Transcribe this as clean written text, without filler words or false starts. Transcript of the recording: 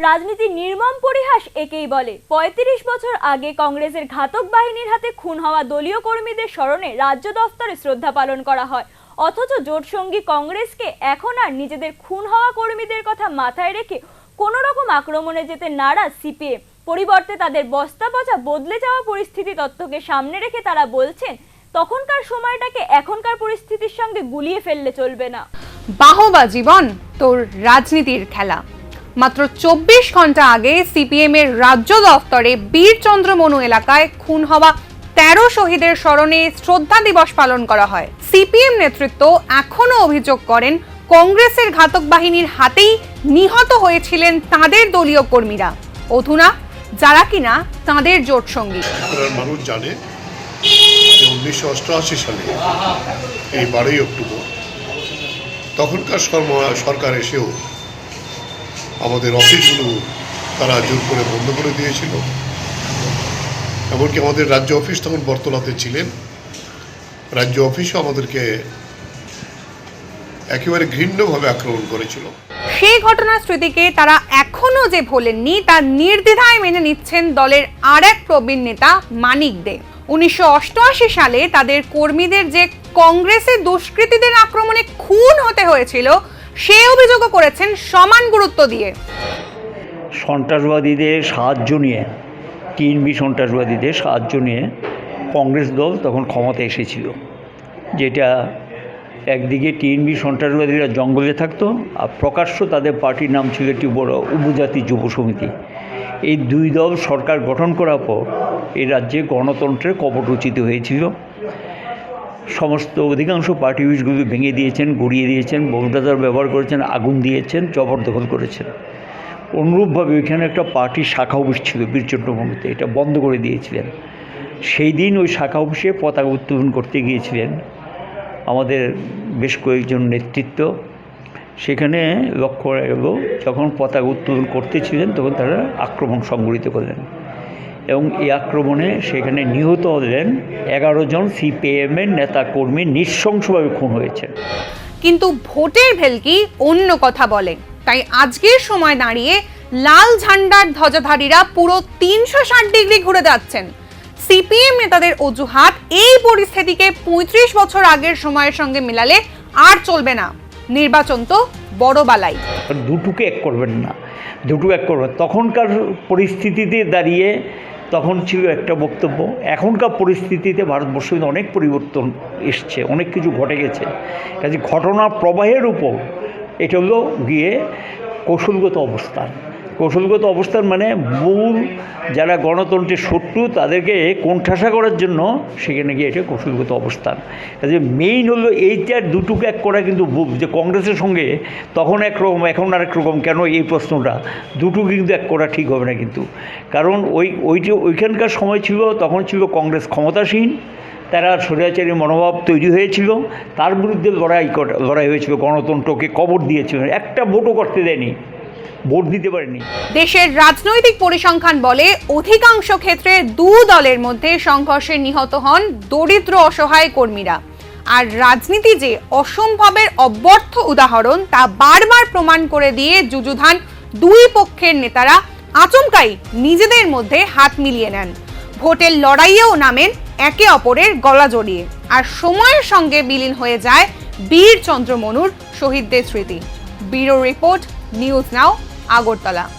রাজনীতি নির্মম পরিহাস একেই বলে। ৩৫ বছর আগে কংগ্রেসের ঘাতক বাহিনীর হাতে খুন হওয়া দলীয় কর্মীদের স্মরণে রাজ্য দফতরে শ্রদ্ধা পালন করা হয়, অথচ জোটসঙ্গী কংগ্রেসকে এখন আর নিজেদের খুন হওয়া কর্মীদের কথা মাথায় রেখে কোনো রকম আক্রমণে যেতে নারাজ সিপিএম। পরিবর্তে তাদের বস্তা পচা বদলে যাওয়া পরিস্থিতি তত্ত্বকে সামনে রেখে তারা বলছেন, তখনকার সময়টাকে এখনকার পরিস্থিতির সঙ্গে গুলিয়ে ফেললে চলবে না। বাহবা জীবন তোর রাজনীতির খেলা। মাত্র ২৪ ঘন্টা আগে সিপিএম এর রাজ্য দফতরে বীরচন্দ্র মনু এলাকায় খুন হওয়া ১৩ শহীদের স্মরণে শ্রদ্ধা দিবস পালন করা হয়। সিপিএম নেতৃত্ব এখনো অভিযোগ করেন, কংগ্রেসের ঘাতক বাহিনীর হাতেই নিহত হয়েছিলেন তাদের দলীয় কর্মীরা, অধুনা যারা কিনা তাদের জোট সঙ্গী। মানুষ জানে যে ১৯৮৮ সালে এই ১২ই অক্টোবর তখনকার সরকার এসেও আমাদের অফিসগুলো তারা জোর করে বন্ধ করে দিয়েছিল। এমনকি আমাদের রাজ্য অফিস তখন বর্তলাতে ছিলেন, রাজ্য অফিসও আমাদেরকে একেবারে ঘৃণ্যভাবে আক্রমণ করেছিল। সেই ঘটনার স্মৃতিকে তারা এখনো যে ভোলেননি তা নির্দ্বিধায় মেনে নিচ্ছেন দলের আর এক প্রবীণ নেতা মানিক দে। ১৯৮৮ সালে তাদের কর্মীদের যে কংগ্রেসের দুষ্কৃতীদের আক্রমণে খুন হতে হয়েছিল সে অভিযোগও করেছেন সমান গুরুত্ব দিয়ে। সন্ত্রাসবাদীদের সাহায্য নিয়ে, টিএনবি সন্ত্রাসবাদীদের সাহায্য নিয়ে কংগ্রেস দল তখন ক্ষমতায় এসেছিল, যেটা একদিকে টিএনবি সন্ত্রাসবাদীরা জঙ্গলে থাকতো আর প্রকাশ্য তাদের পার্টির নাম ছিল একটি বড় উপজাতি যুব সমিতি। এই দুই দল সরকার গঠন করার পর এই রাজ্যে গণতন্ত্রের কপট রচিত হয়েছিল। সমস্ত অধিকাংশ পার্টি অফিসগুলো ভেঙে দিয়েছেন, গড়িয়ে দিয়েছেন, বোমটাজার ব্যবহার করেছেন, আগুন দিয়েছেন, জবরদখল করেছেন। অনুরূপভাবে ওইখানে একটা পার্টির শাখা অফিস ছিল বীরচন্দ্র মনুতে, এটা বন্ধ করে দিয়েছিলেন। সেই দিন ওই শাখা অফিসে পতাকা উত্তোলন করতে গিয়েছিলেন আমাদের বেশ কয়েকজন নেতৃত্ব। সেখানে লক্ষ্য গেল, যখন পতাকা উত্তোলন করতেছিলেন তখন তারা আক্রমণ সংঘটিত করলেন এবং এই আক্রমণে সেখানে নিহত হলেন ১১ জন সিপিএমের নেতা কর্মী, নৃশংসভাবে খুন হয়েছে। কিন্তু ভোটের ভেলকি অন্য কথা বলে, তাই আজকের সময় দাঁড়িয়ে লাল ঝান্ডার ধ্বজাধারীরা পুরো ৩৬০ ডিগ্রি ঘুরে যাচ্ছেন। সিপিএম নেতাদের অজুহাত, এই পরিস্থিতিকে ৩৫ বছর আগের সময়ের সঙ্গে মেলালে আর চলবে না, নির্বাচন তো বড় বালাই। দুটোকে এক করবেন না, দুটো এক করবেন। তখনকার পরিস্থিতিতে দাঁড়িয়ে তখন ছিল একটা বক্তব্য, এখনকার পরিস্থিতিতে ভারতবর্ষে অনেক পরিবর্তন এসছে, অনেক কিছু ঘটে গেছে। কাজে ঘটনার প্রবাহের উপর এটা হলো গিয়ে কৌশলগত অবস্থান। কৌশলগত অবস্থান মানে মূল যারা গণতন্ত্রের শত্রু তাদেরকে কোণঠাসা করার জন্য সেখানে গিয়ে এটা কৌশলগত অবস্থান। কাজে মেইন হলো এইটার দুটোকে এক করা কিন্তু যে কংগ্রেসের সঙ্গে তখন একরকম এখন আরেক রকম, কেন এই প্রশ্নটা দুটো কিন্তু এক করা ঠিক হবে না কিন্তু। কারণ ওইখানকার সময় ছিল, তখন ছিল কংগ্রেস ক্ষমতাসীন, তারা স্বৈরাচারী মনোভাব তৈরি হয়েছিল, তার বিরুদ্ধে লড়াই হয়েছিল, গণতন্ত্রকে কবর দিয়েছিল, একটা ভোটও করতে দেয়নি, ভোট দিতে পারেনি। দেশের রাজনৈতিক পরিসংখ্যান বলে অধিকাংশ ক্ষেত্রে দু দলের মধ্যে সংঘর্ষে নিহত হন দরিদ্র অসহায় কর্মীরা। আর রাজনীতি যে অসম্ভবের অব্যর্থ উদাহরণ তা বারবার প্রমাণ করে দিয়ে যুযুধান দুই পক্ষের নেতারা আচমকাই নিজেদের মধ্যে হাত মিলিয়ে নেন, ভোটের লড়াইয়েও নামেন একে অপরের গলা জড়িয়ে, আর সময়ের সঙ্গে বিলীন হয়ে যায় বীরচন্দ্র মনুর শহীদদের স্মৃতি। Bureau report, news now, Agartala.